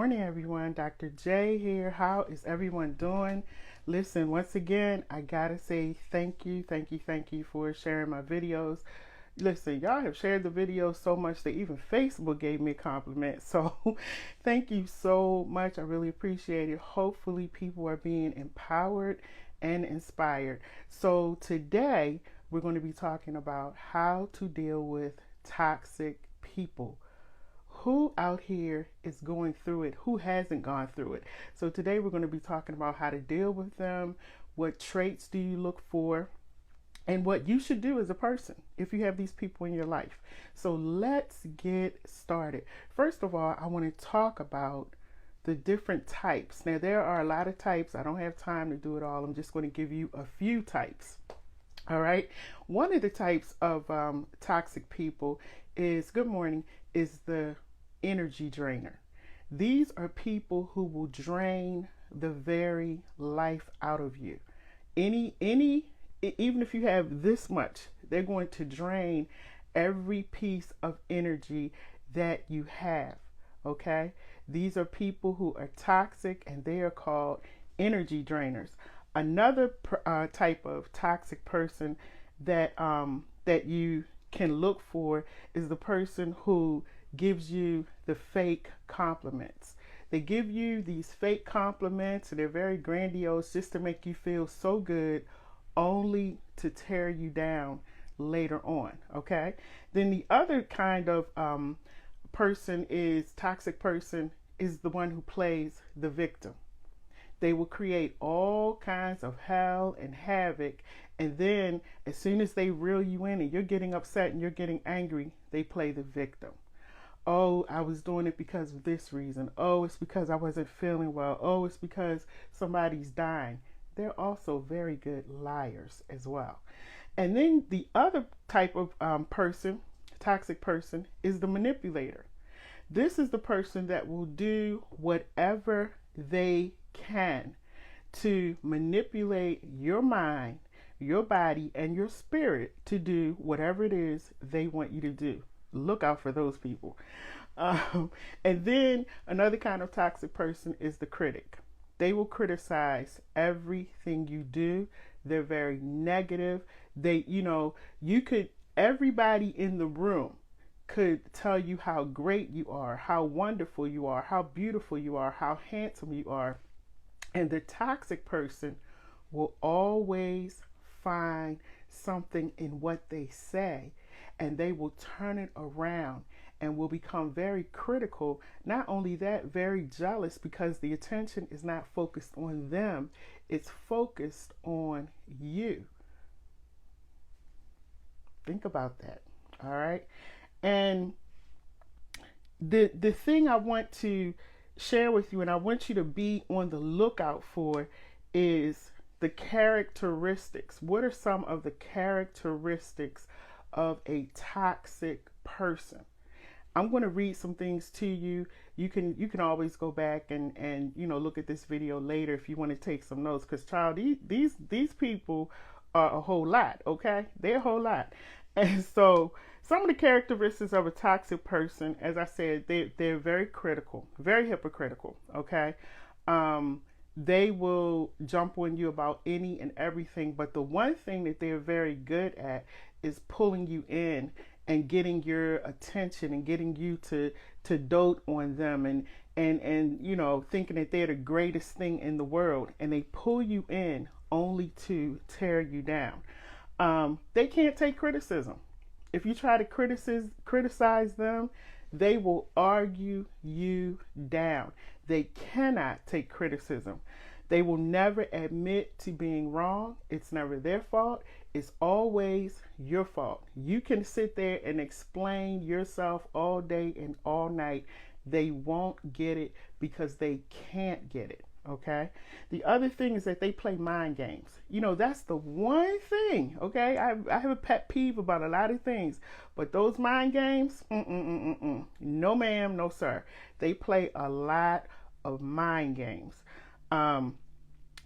morning, everyone. Dr. J here. How is everyone doing? Listen, once again, I gotta say thank you for sharing my videos. Listen, y'all have shared the videos so much that even Facebook gave me a compliment. So thank you so much. I really appreciate it. Hopefully people are being empowered and inspired. So today we're going to be talking about how to deal with toxic people. Who out here is going through it? Who hasn't gone through it? So today we're going to be talking about how to deal with them. What traits do you look for? And what you should do as a person if you have these people in your life. So let's get started. First of all, I want to talk about the different types. Now, there are a lot of types. I don't have time to do it all. I'm just going to give you a few types. All right. One of the types of toxic people is, good morning, is the energy drainer. These are people who will drain the very life out of you. Even if you have this much, they're going to drain every piece of energy that you have. Okay? These are people who are toxic and they are called energy drainers. Another type of toxic person that you can look for is the person who gives you the fake compliments. They give you these fake compliments and they're very grandiose just to make you feel so good, only to tear you down later on. Okay? Then the other kind of toxic person is the one who plays the victim. They will create all kinds of hell and havoc, and then as soon as they reel you in and you're getting upset and you're getting angry, they play the victim. Oh, I was doing it because of this reason. Oh, it's because I wasn't feeling well. Oh, it's because somebody's dying. They're also very good liars as well. And then the other type of toxic person, is the manipulator. This is the person that will do whatever they can to manipulate your mind, your body, and your spirit to do whatever it is they want you to do. Look out for those people. And then another kind of toxic person is the critic. They will criticize everything you do. They're very negative. Everybody in the room could tell you how great you are, how wonderful you are, how beautiful you are, how handsome you are. And the toxic person will always find something in what they say, and they will turn it around and will become very critical. Not only that, very jealous, because the attention is not focused on them, it's focused on you. Think about that. All right. And the thing I want to share with you, and I want you to be on the lookout for, is the characteristics. What are some of the characteristics of a toxic person? I'm going to read some things to you. You can always go back and look at this video later if you want to take some notes, because child, these people are a whole lot. Okay, they're a whole lot. And so some of the characteristics of a toxic person, as I said, they're very critical, very hypocritical. Okay. They will jump on you about any and everything, but the one thing that they're very good at is pulling you in and getting your attention and getting you to dote on them and thinking that they're the greatest thing in the world, and they pull you in only to tear you down. They can't take criticism. If you try to criticize them, they will argue you down. They cannot take criticism. They will never admit to being wrong. It's never their fault. It's always your fault. You can sit there and explain yourself all day and all night. They won't get it because they can't get it. Okay. The other thing is that they play mind games. That's the one thing. Okay. I have a pet peeve about a lot of things, but those mind games, no ma'am, no sir. They play a lot of mind games.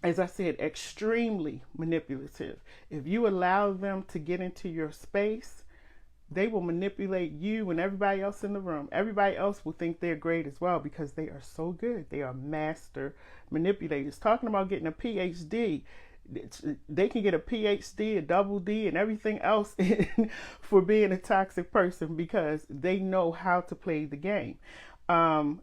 As I said, extremely manipulative. If you allow them to get into your space, They will manipulate you and everybody else in the room. Everybody else will think they're great as well because they are so good. They are master manipulators. Talking about getting a PhD, they can get a PhD, a double D, and everything else for being a toxic person because they know how to play the game.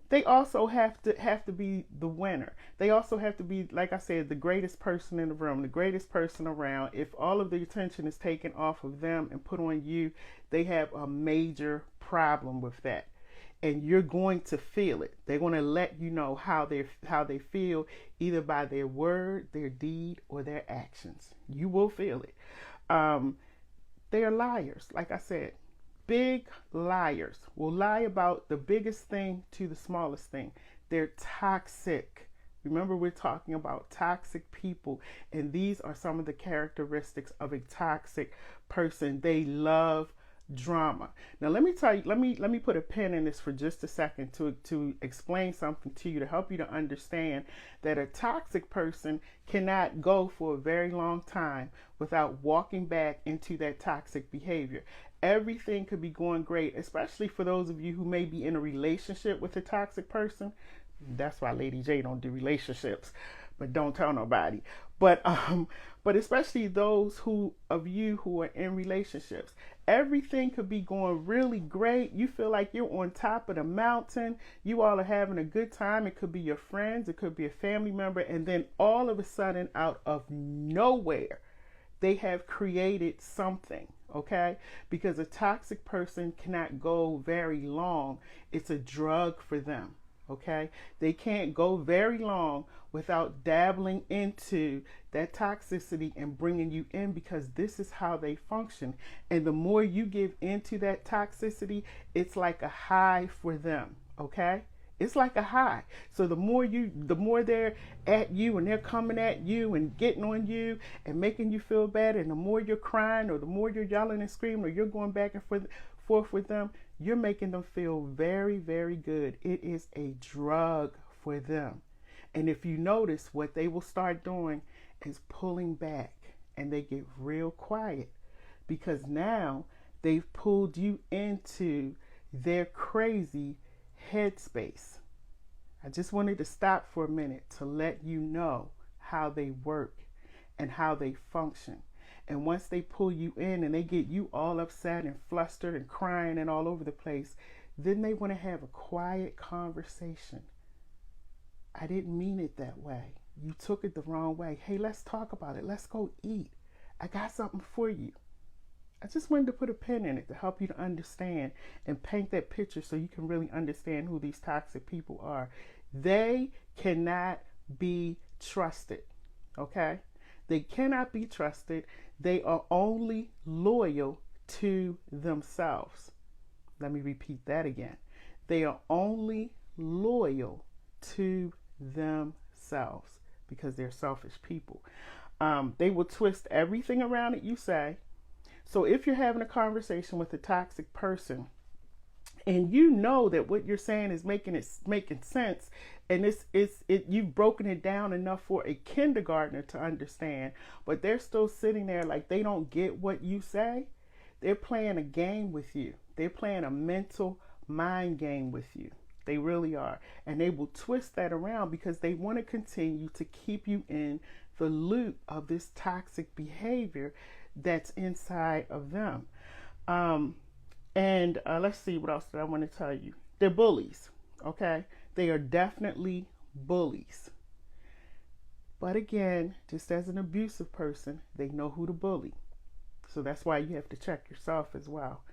They also have to be the winner. They also have to be, like I said, the greatest person in the room, the greatest person around. If all of the attention is taken off of them and put on you, they have a major problem with that. And you're going to feel it. They're going to let you know how they feel, either by their word, their deed, or their actions. You will feel it. They are liars, like I said. Big liars will lie about the biggest thing to the smallest thing. They're toxic. Remember, we're talking about toxic people, and these are some of the characteristics of a toxic person. They love drama. Now, let me tell you, let me put a pin in this for just a second to explain something to you, to help you to understand that a toxic person cannot go for a very long time without walking back into that toxic behavior. Everything could be going great, especially for those of you who may be in a relationship with a toxic person. That's why Lady J don't do relationships, but don't tell nobody. But especially those of you who are in relationships, everything could be going really great. You feel like you're on top of the mountain. You all are having a good time. It could be your friends, it could be a family member, and then all of a sudden, out of nowhere, they have created something. Okay, because a toxic person cannot go very long. It's a drug for them. Okay, they can't go very long without dabbling into that toxicity and bringing you in, because this is how they function. And the more you give into that toxicity, it's like a high for them. Okay, it's like a high. So the more they're at you and they're coming at you and getting on you and making you feel bad, and the more you're crying, or the more you're yelling and screaming, or you're going back and forth with them, you're making them feel very, very good. It is a drug for them. And if you notice, what they will start doing is pulling back, and they get real quiet, because now they've pulled you into their crazy headspace. I just wanted to stop for a minute to let you know how they work and how they function. And once they pull you in and they get you all upset and flustered and crying and all over the place, then they want to have a quiet conversation. I didn't mean it that way. You took it the wrong way. Hey, let's talk about it. Let's go eat. I got something for you. I just wanted to put a pin in it to help you to understand and paint that picture so you can really understand who these toxic people are. They cannot be trusted, okay? They cannot be trusted. They are only loyal to themselves. Let me repeat that again. They are only loyal to themselves because they're selfish people. They will twist everything around that you say. So if you're having a conversation with a toxic person and you know that what you're saying is making sense, and you've broken it down enough for a kindergartner to understand, but they're still sitting there like they don't get what you say, they're playing a game with you. They're playing a mental mind game with you. They really are. And they will twist that around because they want to continue to keep you in the loop of this toxic behavior that's inside of them. Let's see, what else did I want to tell you? They're bullies, okay? They are definitely bullies. But again, just as an abusive person, they know who to bully. So that's why you have to check yourself as well.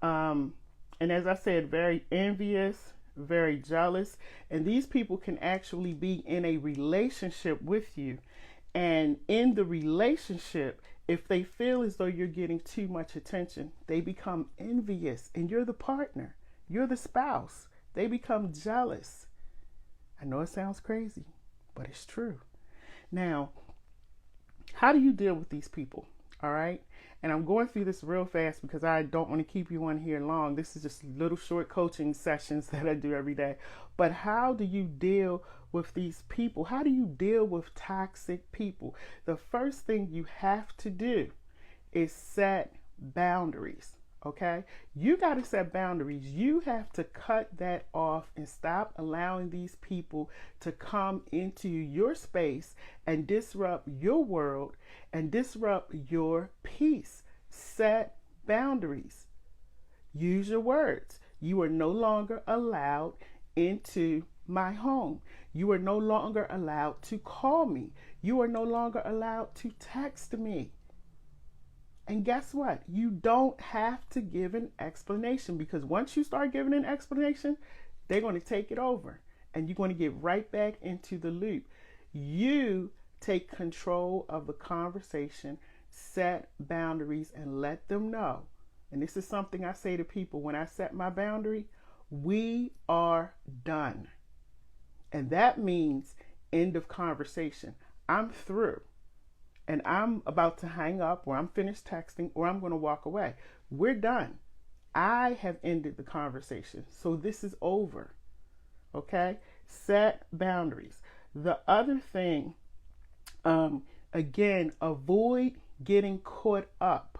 And as I said, very envious, very jealous. And these people can actually be in a relationship with you. And in the relationship, if they feel as though you're getting too much attention, they become envious, and you're the partner, you're the spouse. They become jealous. I know it sounds crazy, but it's true. Now, how do you deal with these people? All right. And I'm going through this real fast because I don't want to keep you on here long. This is just little short coaching sessions that I do every day. But how do you deal with these people? How do you deal with toxic people? The first thing you have to do is set boundaries. Okay? You got to set boundaries. You have to cut that off and stop allowing these people to come into your space and disrupt your world and disrupt your peace. Set boundaries. Use your words. You are no longer allowed into my home. You are no longer allowed to call me. You are no longer allowed to text me. And guess what? You don't have to give an explanation, because once you start giving an explanation, they're going to take it over and you're going to get right back into the loop. You take control of the conversation, set boundaries, and let them know. And this is something I say to people when I set my boundary: we are done. And that means end of conversation. I'm through. And I'm about to hang up, or I'm finished texting, or I'm going to walk away. We're done. I have ended the conversation. So this is over. Okay? Set boundaries. The other thing, again, avoid getting caught up,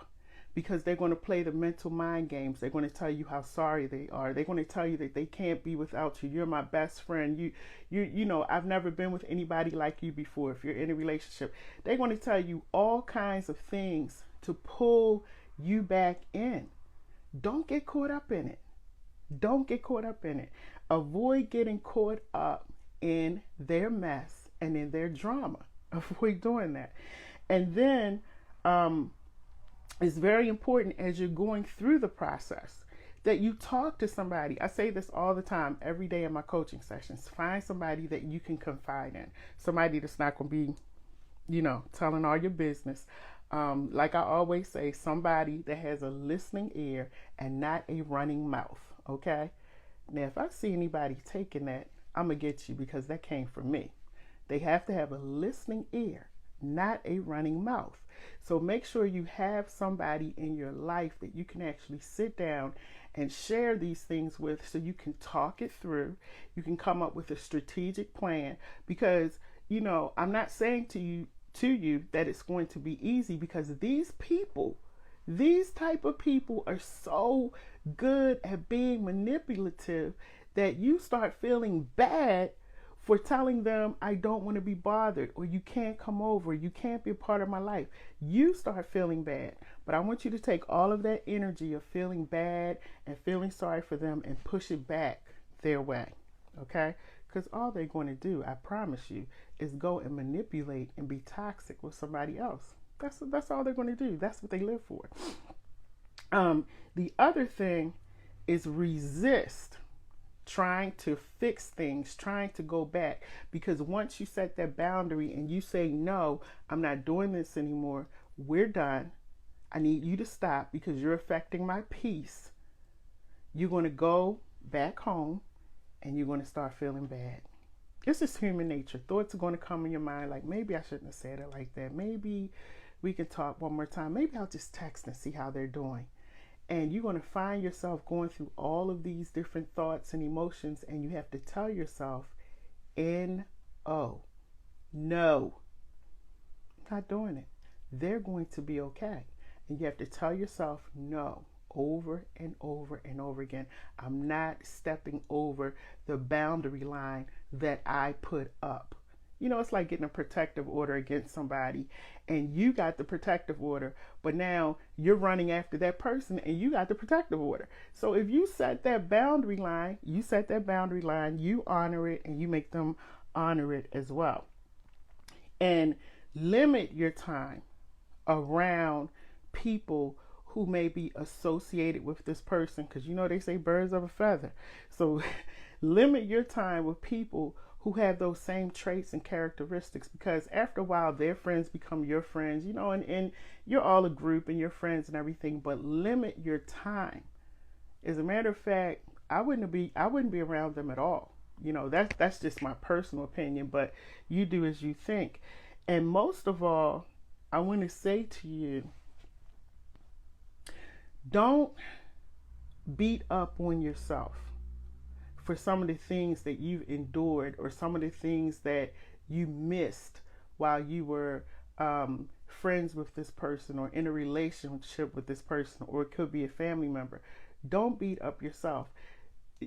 because they're going to play the mental mind games. They're going to tell you how sorry they are. They're going to tell you that they can't be without you. You're my best friend. You know, I've never been with anybody like you before. If you're in a relationship, they're going to tell you all kinds of things to pull you back in. Don't get caught up in it. Don't get caught up in it. Avoid getting caught up in their mess and in their drama. Avoid doing that. And then, it's very important as you're going through the process that you talk to somebody. I say this all the time, every day in my coaching sessions. Find somebody that you can confide in. Somebody that's not going to be, you know, telling all your business. Like I always say, somebody that has a listening ear and not a running mouth. Okay? Now, if I see anybody taking that, I'm going to get you, because that came from me. They have to have a listening ear, not a running mouth. So make sure you have somebody in your life that you can actually sit down and share these things with, so you can talk it through. You can come up with a strategic plan, because, you know, I'm not saying to you that it's going to be easy, because these type of people are so good at being manipulative that you start feeling bad for telling them, I don't want to be bothered, or you can't come over, you can't be a part of my life. You start feeling bad. But I want you to take all of that energy of feeling bad and feeling sorry for them and push it back their way. Okay? Because all they're going to do, I promise you, is go and manipulate and be toxic with somebody else. That's all they're going to do. That's what they live for. The other thing is resist trying to fix things, trying to go back. Because once you set that boundary and you say, no, I'm not doing this anymore, we're done, I need you to stop because you're affecting my peace, you're going to go back home and you're going to start feeling bad. This is human nature. Thoughts are going to come in your mind like, maybe I shouldn't have said it like that. Maybe we can talk one more time. Maybe I'll just text and see how they're doing. And you're going to find yourself going through all of these different thoughts and emotions, and you have to tell yourself, N-O, no, I'm not doing it. They're going to be okay. And you have to tell yourself no over and over and over again. I'm not stepping over the boundary line that I put up. You know, it's like getting a protective order against somebody, and you got the protective order, but now you're running after that person and you got the protective order. So if you set that boundary line, you honor it, and you make them honor it as well. And limit your time around people who may be associated with this person, because you know they say birds of a feather. So limit your time with people who have those same traits and characteristics, because after a while their friends become your friends, you know, and you're all a group and you're friends and everything, but limit your time. As a matter of fact, I wouldn't be around them at all. You know, that's just my personal opinion, but you do as you think. And most of all, I want to say to you, don't beat up on yourself for some of the things that you've endured, or some of the things that you missed while you were friends with this person or in a relationship with this person, or it could be a family member. Don't beat up yourself.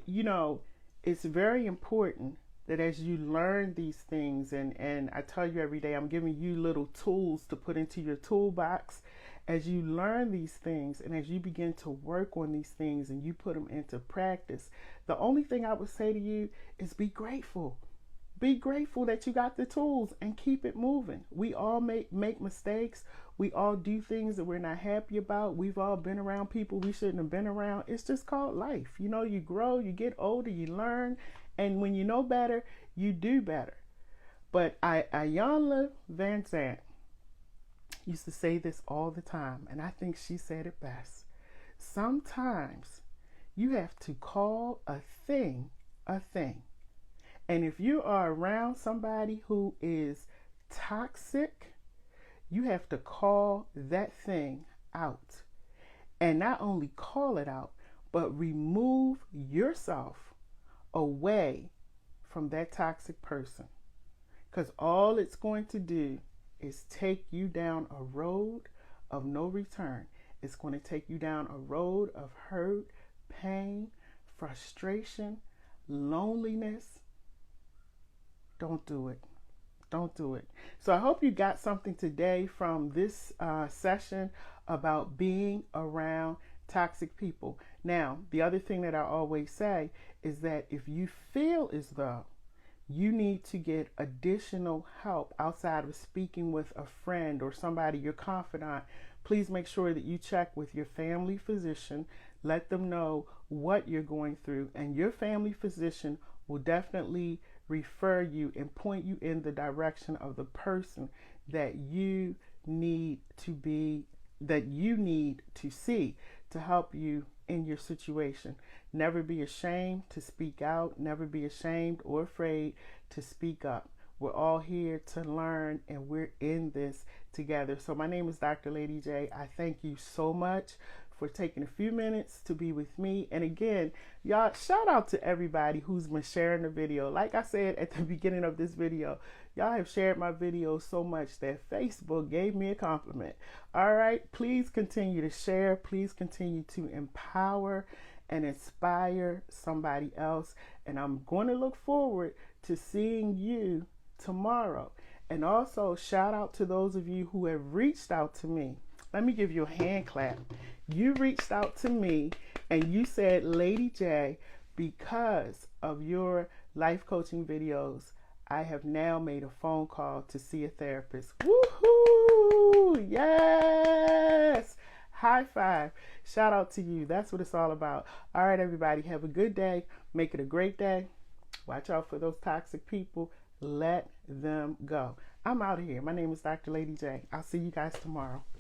You know, it's very important that as you learn these things, and I tell you every day, I'm giving you little tools to put into your toolbox. As you learn these things and as you begin to work on these things and you put them into practice, the only thing I would say to you is be grateful. Be grateful that you got the tools and keep it moving. We all make mistakes. We all do things that we're not happy about. We've all been around people we shouldn't have been around. It's just called life. You know, you grow, you get older, you learn. And when you know better, you do better. But Iyanla Vanzant used to say this all the time, and I think she said it best. Sometimes you have to call a thing a thing. And if you are around somebody who is toxic, you have to call that thing out. And not only call it out, but remove yourself away from that toxic person. Because all it's going to do is take you down a road of no return. It's going to take you down a road of hurt, pain, frustration, loneliness. Don't do it. Don't do it. So I hope you got something today from this session about being around toxic people. Now, the other thing that I always say is that if you feel as though you need to get additional help outside of speaking with a friend or somebody, your confidant, please make sure that you check with your family physician. Let them know what you're going through, and your family physician will definitely refer you and point you in the direction of the person that you need to see to help you in your situation. Never be ashamed to speak out. Never be ashamed or afraid to speak up. We're all here to learn, and we're in this together. So my name is Dr. Lady J. I thank you so much for taking a few minutes to be with me. And again, y'all, shout out to everybody who's been sharing the video. Like I said at the beginning of this video, y'all have shared my video so much that Facebook gave me a compliment. All right, please continue to share. Please continue to empower and inspire somebody else. And I'm going to look forward to seeing you tomorrow. And also shout out to those of you who have reached out to me. Let me give you a hand clap. You reached out to me and you said, Lady J, because of your life coaching videos, I have now made a phone call to see a therapist. Woohoo! Yes! High five. Shout out to you. That's what it's all about. All right, everybody, have a good day. Make it a great day. Watch out for those toxic people. Let them go. I'm out of here. My name is Dr. Lady J. I'll see you guys tomorrow.